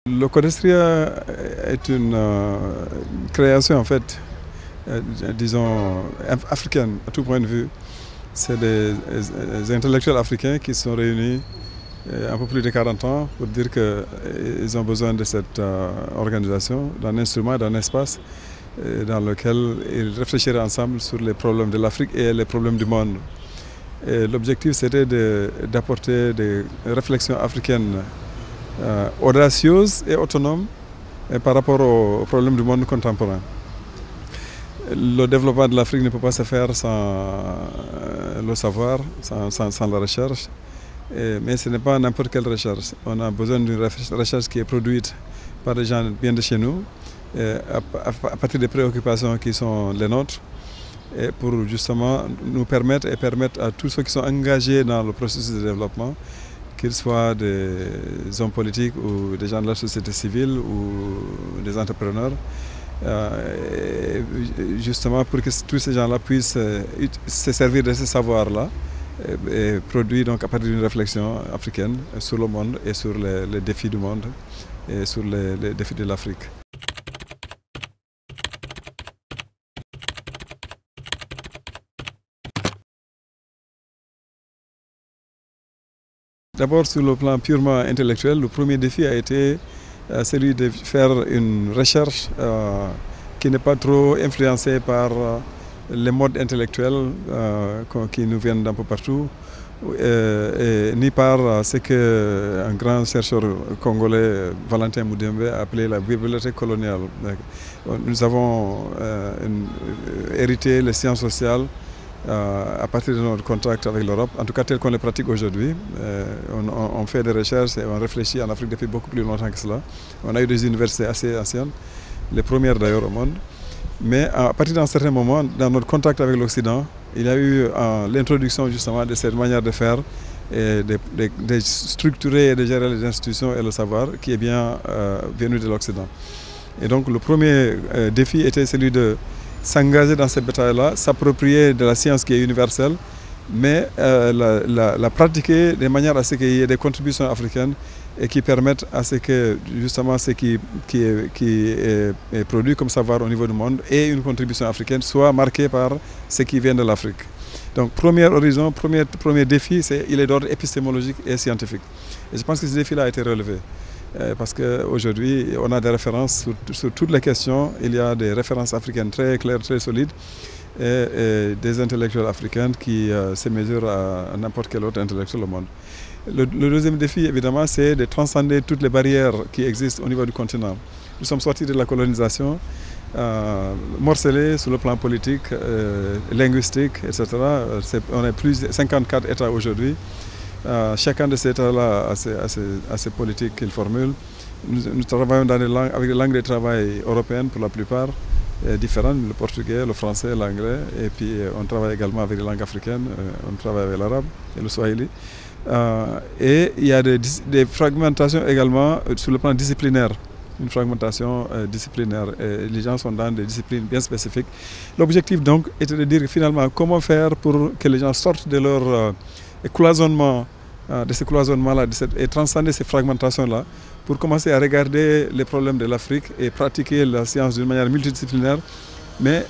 Le Codestria est une création en fait, disons, africaine à tout point de vue. C'est des intellectuels africains qui se sont réunis un peu plus de 40 ans pour dire qu'ils ont besoin de cette organisation, d'un instrument, d'un espace dans lequel ils réfléchiraient ensemble sur les problèmes de l'Afrique et les problèmes du monde. L'objectif c'était d'apporter des réflexions africaines audacieuses et autonomes par rapport aux problèmes du monde contemporain. Le développement de l'Afrique ne peut pas se faire sans le savoir, sans la recherche. Mais ce n'est pas n'importe quelle recherche. On a besoin d'une recherche qui est produite par des gens bien de chez nous, à partir des préoccupations qui sont les nôtres, et pour justement nous permettre et permettre à tous ceux qui sont engagés dans le processus de développement, qu'ils soient des hommes politiques ou des gens de la société civile ou des entrepreneurs, justement pour que tous ces gens-là puissent se servir de ce savoir-là et produire donc à partir d'une réflexion africaine sur le monde et sur les défis du monde et sur les défis de l'Afrique. D'abord, sur le plan purement intellectuel, le premier défi a été celui de faire une recherche qui n'est pas trop influencée par les modes intellectuels qui nous viennent d'un peu partout, ni par ce qu'un grand chercheur congolais, Valentin Moudembe, a appelé la bibliothèque coloniale. Nous avons hérité les sciences sociales à partir de notre contact avec l'Europe, en tout cas tel qu'on les pratique aujourd'hui. On fait des recherches et on réfléchit en Afrique depuis beaucoup plus longtemps que cela. On a eu des universités assez anciennes, les premières d'ailleurs au monde. Mais à partir d'un certain moment, dans notre contact avec l'Occident, il y a eu l'introduction justement de cette manière de faire et de structurer et de gérer les institutions et le savoir qui est bien venu de l'Occident. Et donc le premier défi était celui de s'engager dans cette bataille-là, s'approprier de la science qui est universelle, mais la pratiquer de manière à ce qu'il y ait des contributions africaines et qui permettent à ce que justement ce qui est produit comme savoir au niveau du monde et une contribution africaine soit marqué par ce qui vient de l'Afrique. Donc premier horizon, premier défi, il est d'ordre épistémologique et scientifique. Et je pense que ce défi-là a été relevé. Parce qu'aujourd'hui, on a des références sur toutes les questions. Il y a des références africaines très claires, très solides, et des intellectuels africains qui se mesurent à n'importe quel autre intellectuel au monde. Le deuxième défi, évidemment, c'est de transcender toutes les barrières qui existent au niveau du continent. Nous sommes sortis de la colonisation, morcelés sur le plan politique, linguistique, etc. On est plus de 54 États aujourd'hui. Chacun de ces États-là a ses politiques qu'il formule. Nous travaillons avec les langues de travail européennes pour la plupart, différentes, le portugais, le français, l'anglais, et puis on travaille également avec les langues africaines, on travaille avec l'arabe et le swahili. Et il y a des fragmentations également sur le plan disciplinaire, une fragmentation disciplinaire. Et les gens sont dans des disciplines bien spécifiques. L'objectif donc était de dire finalement comment faire pour que les gens sortent de leur cloisonnement, de ce cloisonnement-là et transcender ces fragmentations-là pour commencer à regarder les problèmes de l'Afrique et pratiquer la science d'une manière multidisciplinaire, mais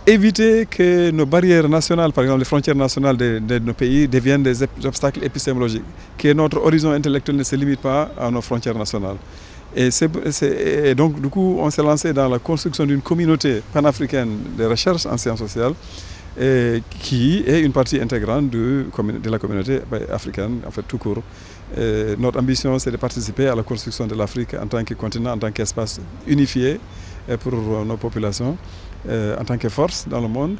éviter que nos barrières nationales, par exemple les frontières nationales de nos pays, deviennent des obstacles épistémologiques, que notre horizon intellectuel ne se limite pas à nos frontières nationales. Et donc du coup, on s'est lancé dans la construction d'une communauté panafricaine de recherche en sciences sociales, qui est une partie intégrante de la communauté africaine, en fait tout court. Notre ambition, c'est de participer à la construction de l'Afrique en tant que continent, en tant qu'espace unifié pour nos populations, en tant que force dans le monde.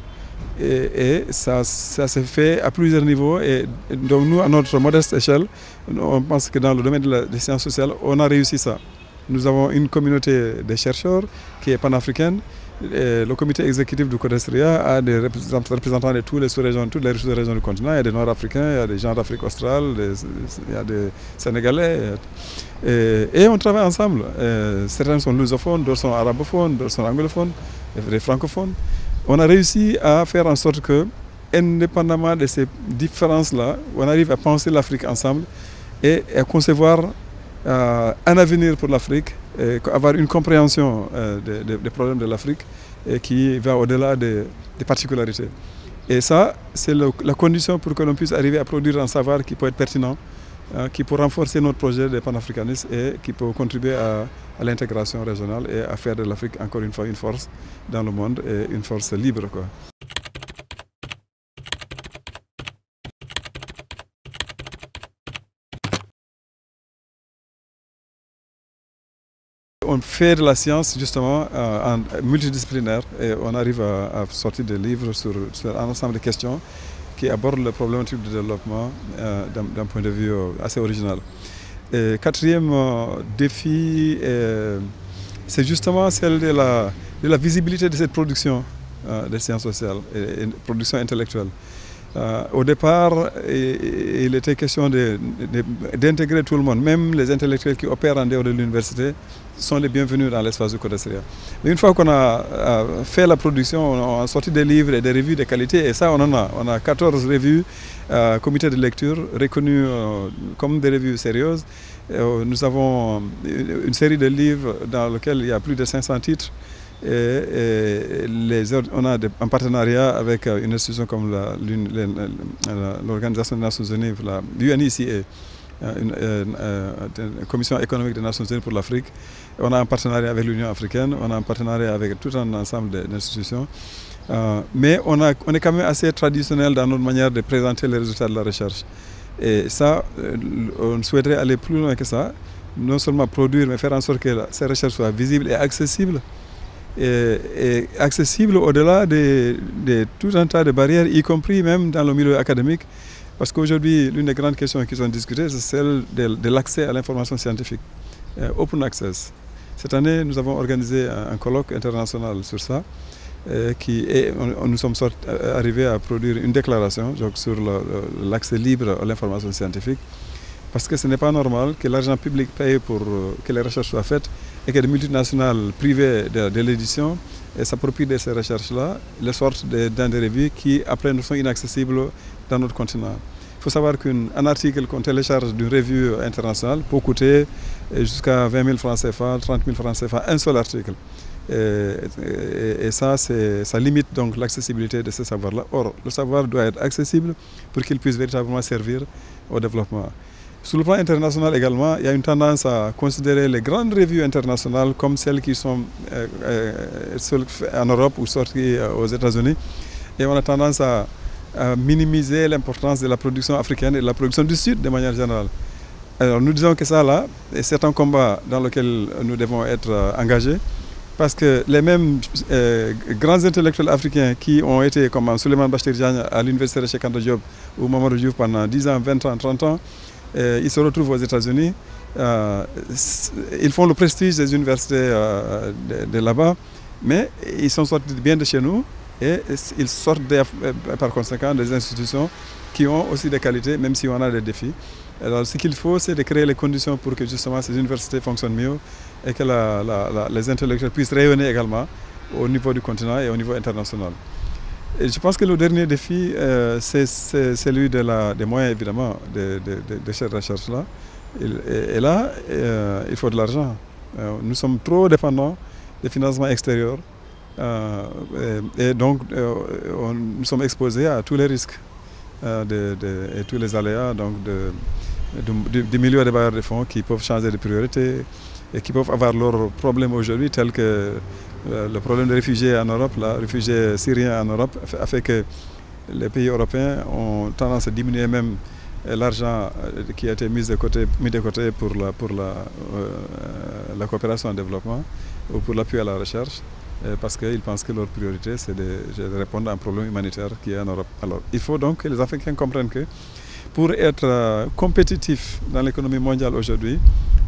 Et ça se fait à plusieurs niveaux. Et donc nous, à notre modeste échelle, on pense que dans le domaine des sciences sociales, on a réussi ça. Nous avons une communauté de chercheurs qui est panafricaine. Le comité exécutif du Codestria a des représentants de toutes les sous-régions du continent. Il y a des Nord-Africains, il y a des gens d'Afrique australe, il y a des Sénégalais. Et on travaille ensemble. Certains sont lusophones, d'autres sont arabophones, d'autres sont anglophones, des francophones. On a réussi à faire en sorte que, indépendamment de ces différences-là, on arrive à penser l'Afrique ensemble et à concevoir un avenir pour l'Afrique, avoir une compréhension des problèmes de l'Afrique qui va au-delà des particularités. Et ça, c'est la condition pour que l'on puisse arriver à produire un savoir qui peut être pertinent, qui peut renforcer notre projet de panafricanisme et qui peut contribuer à l'intégration régionale et à faire de l'Afrique encore une fois une force dans le monde et une force libre, quoi. On fait de la science justement en multidisciplinaire et on arrive à sortir des livres sur un ensemble de questions qui abordent le problématique du développement d'un point de vue assez original. Et quatrième défi, c'est justement celle de la visibilité de cette production des sciences sociales et production intellectuelle. Au départ, il était question d'intégrer tout le monde, même les intellectuels qui opèrent en dehors de l'université sont les bienvenus dans l'espace du Codesria. Mais une fois qu'on a fait la production, on a sorti des livres et des revues de qualité, et ça on a 14 revues, comités de lecture reconnus comme des revues sérieuses. Nous avons une série de livres dans lesquels il y a plus de 500 titres. On a un partenariat avec une institution comme l'Organisation des Nations Unies, la UNICA, une Commission économique des Nations Unies pour l'Afrique. On a un partenariat avec l'Union africaine, on a un partenariat avec tout un ensemble d'institutions. Mais on est quand même assez traditionnel dans notre manière de présenter les résultats de la recherche. Et ça, on souhaiterait aller plus loin que ça, non seulement produire, mais faire en sorte que ces recherches soient visibles et accessibles. Et accessible au-delà de tout un tas de barrières, y compris même dans le milieu académique. Parce qu'aujourd'hui, l'une des grandes questions qui sont discutées, c'est celle de l'accès à l'information scientifique. Open access. Cette année, nous avons organisé un colloque international sur ça. Nous sommes arrivés à produire une déclaration sur l'accès libre à l'information scientifique. Parce que ce n'est pas normal que l'argent public paye pour que les recherches soient faites et que des multinationales privées de l'édition s'approprient de ces recherches-là, les sortent dans des revues qui après nous sont inaccessibles dans notre continent. Il faut savoir qu'un article qu'on télécharge d'une revue internationale peut coûter jusqu'à 20 000 francs CFA, 30 000 francs CFA, un seul article. Et ça limite donc l'accessibilité de ce savoir-là. Or, le savoir doit être accessible pour qu'il puisse véritablement servir au développement. Sur le plan international également, il y a une tendance à considérer les grandes revues internationales comme celles qui sont en Europe ou sorties aux États-Unis. Et on a tendance à minimiser l'importance de la production africaine et de la production du Sud de manière générale. Alors nous disons que ça là, c'est un combat dans lequel nous devons être engagés. Parce que les mêmes grands intellectuels africains qui ont été comme Souleymane Bachir Diagne à l'université de Cheikh Anta Diop ou Mamadou Diouf pendant 10 ans, 20 ans, 30 ans, ils se retrouvent aux États-Unis. Ils font le prestige des universités de là-bas, mais ils sont sortis bien de chez nous et ils sortent par conséquent des institutions qui ont aussi des qualités, même si on a des défis. Alors ce qu'il faut, c'est de créer les conditions pour que justement ces universités fonctionnent mieux et que les intellectuels puissent rayonner également au niveau du continent et au niveau international. Et je pense que le dernier défi, c'est celui des moyens évidemment de cette recherche-là. Et là, il faut de l'argent. Nous sommes trop dépendants des financements extérieurs et donc nous sommes exposés à tous les risques et tous les aléas du milieu des bailleurs de fonds qui peuvent changer de priorité et qui peuvent avoir leurs problèmes aujourd'hui, tels que le problème des réfugiés en Europe, les réfugiés syriens en Europe, a fait que les pays européens ont tendance à diminuer même l'argent qui a été mis de côté pour la coopération en développement ou pour l'appui à la recherche, parce qu'ils pensent que leur priorité c'est de répondre à un problème humanitaire qui est en Europe. Alors il faut donc que les Africains comprennent que pour être compétitif dans l'économie mondiale aujourd'hui,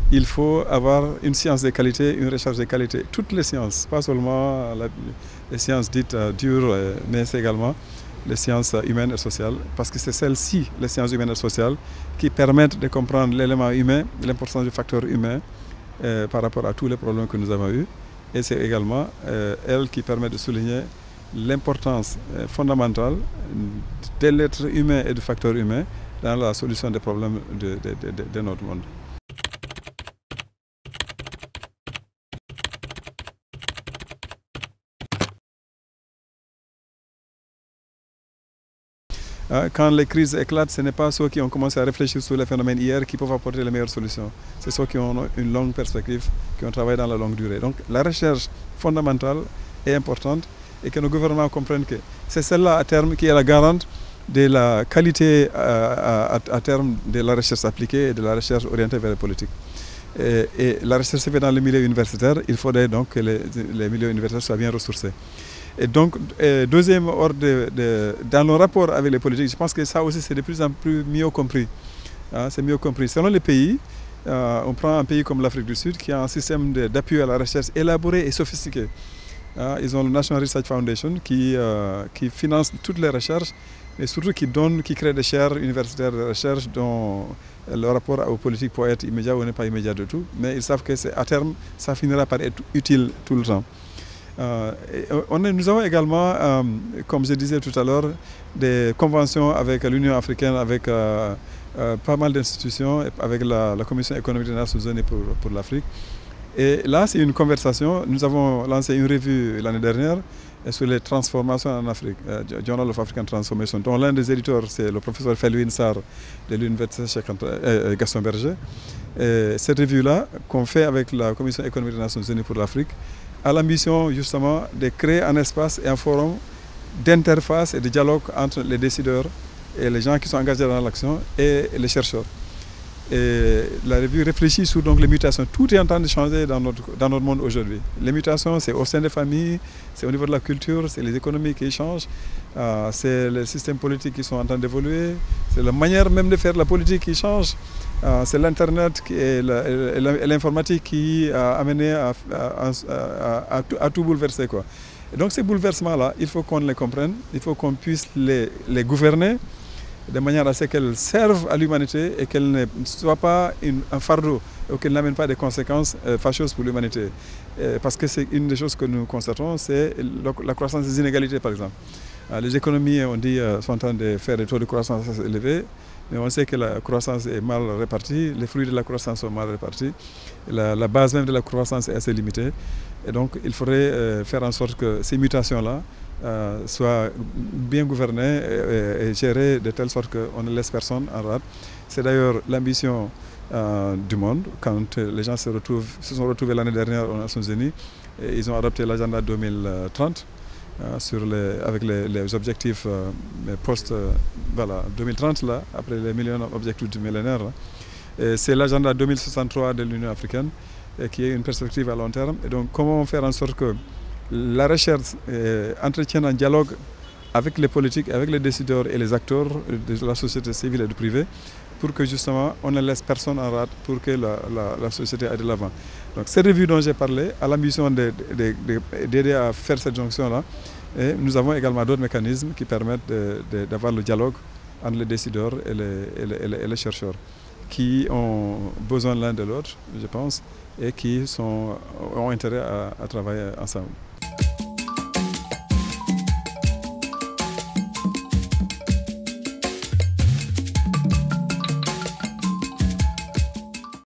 il faut avoir une science de qualité, une recherche de qualité. Toutes les sciences, pas seulement les sciences dites dures, mais c'est également les sciences humaines et sociales, parce que c'est celles-ci, les sciences humaines et sociales, qui permettent de comprendre l'élément humain, l'importance du facteur humain par rapport à tous les problèmes que nous avons eus. Et c'est également elles qui permettent de souligner l'importance fondamentale de l'être humain et du facteur humain dans la solution des problèmes de notre monde. Quand les crises éclatent, ce n'est pas ceux qui ont commencé à réfléchir sur les phénomènes hier qui peuvent apporter les meilleures solutions. C'est ceux qui ont une longue perspective, qui ont travaillé dans la longue durée. Donc la recherche fondamentale est importante et que nos gouvernements comprennent que c'est celle-là à terme qui est la garante de la qualité à terme de la recherche appliquée et de la recherche orientée vers les politiques. Et la recherche se fait dans le milieu universitaire, il faudrait donc que les milieux universitaires soient bien ressourcés. Et donc, deuxième ordre, dans nos rapports avec les politiques, je pense que ça aussi c'est de plus en plus mieux compris. C'est mieux compris. Selon les pays, on prend un pays comme l'Afrique du Sud qui a un système d'appui à la recherche élaboré et sophistiqué. Ils ont le National Research Foundation qui finance toutes les recherches, mais surtout qui crée des chaires universitaires de recherche dont le rapport aux politiques peut être immédiat ou n'est pas immédiat du tout. Mais ils savent qu'à terme, ça finira par être utile tout le temps. Nous avons également, comme je disais tout à l'heure, des conventions avec l'Union africaine, avec pas mal d'institutions, avec la Commission économique des Nations Unies pour l'Afrique. Et là, c'est une conversation. Nous avons lancé une revue l'année dernière sur les transformations en Afrique, Journal of African Transformation, dont l'un des éditeurs, c'est le professeur Felwine Sarr de l'Université Gaston Berger. Et cette revue-là, qu'on fait avec la Commission économique des Nations Unies pour l'Afrique, a l'ambition justement de créer un espace et un forum d'interface et de dialogue entre les décideurs et les gens qui sont engagés dans l'action et les chercheurs. Et la revue réfléchit sur donc, les mutations. Tout est en train de changer dans notre monde aujourd'hui. Les mutations, c'est au sein des familles, c'est au niveau de la culture, c'est les économies qui changent, c'est les systèmes politiques qui sont en train d'évoluer, c'est la manière même de faire la politique qui change, c'est l'Internet et l'informatique qui a amené à tout bouleverser, quoi. Et donc ces bouleversements-là, il faut qu'on les comprenne, il faut qu'on puisse les gouverner, de manière à ce qu'elles servent à l'humanité et qu'elles ne soient pas un fardeau ou qu'elles n'amènent pas des conséquences fâcheuses pour l'humanité. Parce que c'est une des choses que nous constatons, c'est la croissance des inégalités, par exemple. Les économies, on dit, sont en train de faire des taux de croissance élevés, mais on sait que la croissance est mal répartie, les fruits de la croissance sont mal répartis, la base même de la croissance est assez limitée. Et donc, il faudrait faire en sorte que ces mutations-là soient bien gouvernées et gérées de telle sorte qu'on ne laisse personne en rade. C'est d'ailleurs l'ambition du monde. Quand les gens se sont retrouvés l'année dernière aux Nations Unies, et ils ont adopté l'agenda 2030 avec les objectifs voilà, 2030, là, après les millions d'objectifs du millénaire. C'est l'agenda 2063 de l'Union africaine qui est une perspective à long terme. Et donc, comment faire en sorte que la recherche entretienne un dialogue avec les politiques, avec les décideurs et les acteurs de la société civile et du privé pour que justement on ne laisse personne en rade pour que la société aille de l'avant. Donc cette revue dont j'ai parlé a l'ambition d'aider à faire cette jonction-là. Et nous avons également d'autres mécanismes qui permettent d'avoir le dialogue entre les décideurs et les chercheurs qui ont besoin l'un de l'autre, je pense, et qui ont intérêt à travailler ensemble.